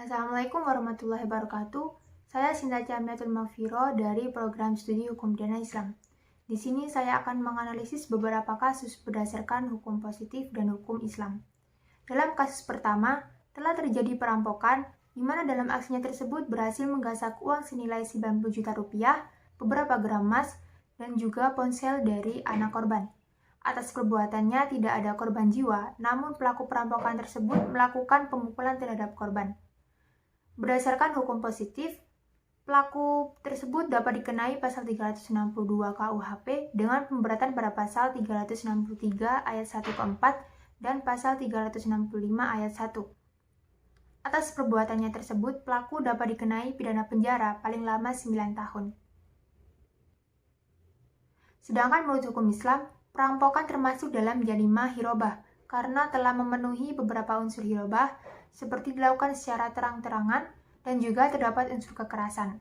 Assalamualaikum warahmatullahi wabarakatuh. Saya Sinta Jamiatul Mafiro dari program studi Hukum Pidana Islam. Di sini saya akan menganalisis beberapa kasus berdasarkan hukum positif dan hukum Islam. Dalam kasus pertama, telah terjadi perampokan di mana dalam aksinya tersebut berhasil menggasak uang senilai 90 juta rupiah, beberapa gram emas, dan juga ponsel dari anak korban. Atas perbuatannya tidak ada korban jiwa, namun pelaku perampokan tersebut melakukan pemukulan terhadap korban. Berdasarkan hukum positif, pelaku tersebut dapat dikenai pasal 362 KUHP dengan pemberatan pada pasal 363 ayat 1 ke 4 dan pasal 365 ayat 1. Atas perbuatannya tersebut, pelaku dapat dikenai pidana penjara paling lama 9 tahun. Sedangkan menurut hukum Islam, perampokan termasuk dalam jarimah hirobah karena telah memenuhi beberapa unsur hirobah seperti dilakukan secara terang-terangan dan juga terdapat unsur kekerasan.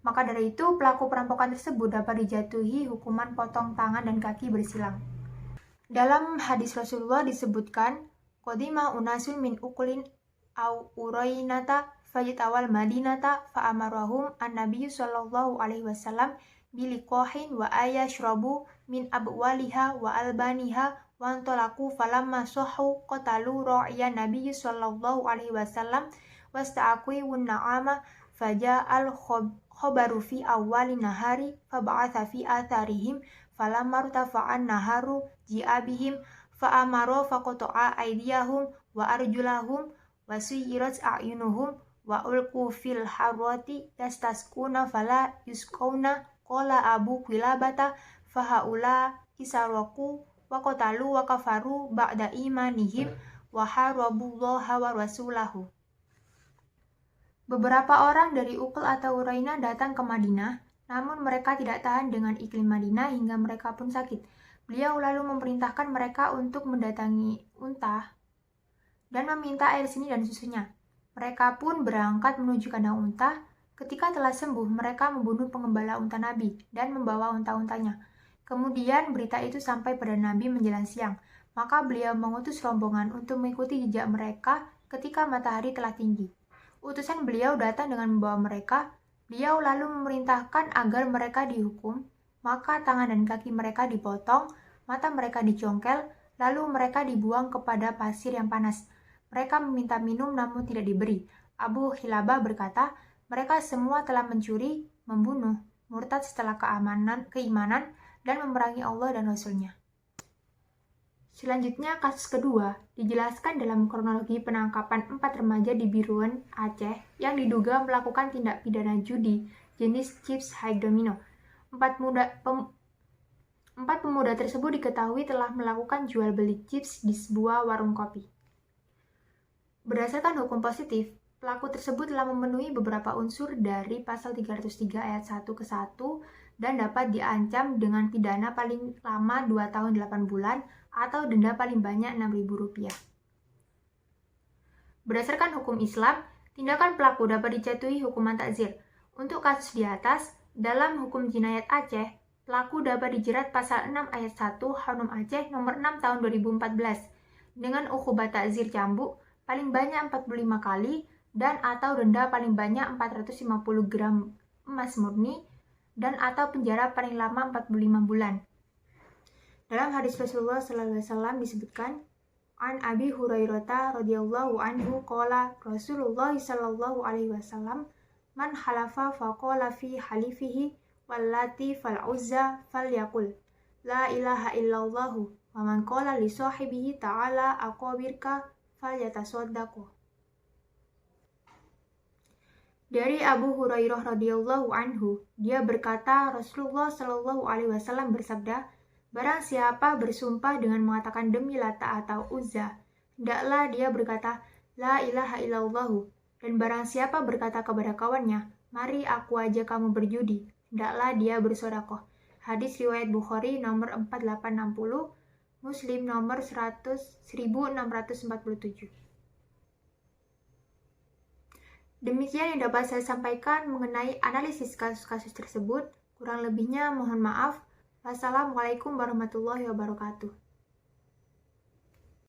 Maka dari itu, pelaku perampokan tersebut dapat dijatuhi hukuman potong tangan dan kaki bersilang. Dalam hadis Rasulullah disebutkan, Qadima unasun min ukulin au urainata fajitawal madinata fa'amarahum an-nabiyyu sallallahu alaihi wasallam biliqahin wa ayashrabu min abwaliha wa albaniha wantolaku falamma sohu qatalu ra'iyan nabiyyu sallallahu alaihi wasallam wasta'akui wun-na'ama faja'al khobaru fi awwali nahari faba'atha fi atharihim falamma rtafa'an naharu ji'abihim fa'amaro faqoto'a aydiyahum wa arjulahum wa suyirat a'yunuhum wa ulku fil harwati yastaskuna fala yuskauna qala Abu Qilabata fahaula isaraku wa qatalu wa kafaru ba'da imanihim wa harabullaha wa rasulahu. Beberapa orang dari Uqul atau Urainah datang ke Madinah, namun mereka tidak tahan dengan iklim Madinah hingga mereka pun sakit. Beliau lalu memerintahkan mereka untuk mendatangi unta dan meminta air seni dan susunya. Mereka pun berangkat menuju kandang unta. Ketika telah sembuh, mereka membunuh pengembala unta Nabi dan membawa unta-untanya. Kemudian berita itu sampai pada Nabi menjelang siang. Maka beliau mengutus rombongan untuk mengikuti jejak mereka ketika matahari telah tinggi. Utusan beliau datang dengan membawa mereka. Beliau lalu memerintahkan agar mereka dihukum. Maka tangan dan kaki mereka dipotong, mata mereka dicongkel, lalu mereka dibuang kepada pasir yang panas. Mereka meminta minum namun tidak diberi. Abu Qilabah berkata, mereka semua telah mencuri, membunuh, murtad setelah keimanan, dan memerangi Allah dan Rasul-Nya. Selanjutnya, kasus kedua dijelaskan dalam kronologi penangkapan 4 remaja di Biruan, Aceh yang diduga melakukan tindak pidana judi jenis chips high domino. 4 pemuda tersebut diketahui telah melakukan jual beli chips di sebuah warung kopi. Berdasarkan hukum positif, pelaku tersebut telah memenuhi beberapa unsur dari pasal 303 ayat 1 ke 1 dan dapat diancam dengan pidana paling lama 2 tahun 8 bulan atau denda paling banyak Rp6.000. Berdasarkan hukum Islam, tindakan pelaku dapat dijatuhi hukuman takzir. Untuk kasus di atas, dalam hukum jinayat Aceh, pelaku dapat dijerat pasal 6 ayat 1 Hanum Aceh nomor 6 tahun 2014 dengan uqubat takzir cambuk paling banyak 45 kali dan atau denda paling banyak 450 gram emas murni dan atau penjara paling lama 45 bulan. Dalam hadis Rasulullah SAW disebutkan, An Abi Hurairah radhiyallahu anhu qala Rasulullah sallallahu alaihi wasallam man halafa faqala fi halifihi wallati fal uzza falyaqul la ilaha illallah wa man qala li sahibihi ta'ala aqabirka falyatasaddaqu. Dari Abu Hurairah radhiyallahu anhu, dia berkata Rasulullah shallallahu alaihi wasallam bersabda, barang siapa bersumpah dengan mengatakan demi Lata atau Uzza, hendaklah dia berkata la ilaha illallah, dan barang siapa berkata kepada kawannya, mari aku ajak kamu berjudi, hendaklah dia bersedekah. Hadis riwayat Bukhari nomor 4860, Muslim nomor 1647. Demikian yang dapat saya sampaikan mengenai analisis kasus-kasus tersebut. Kurang lebihnya mohon maaf. Wassalamualaikum warahmatullahi wabarakatuh.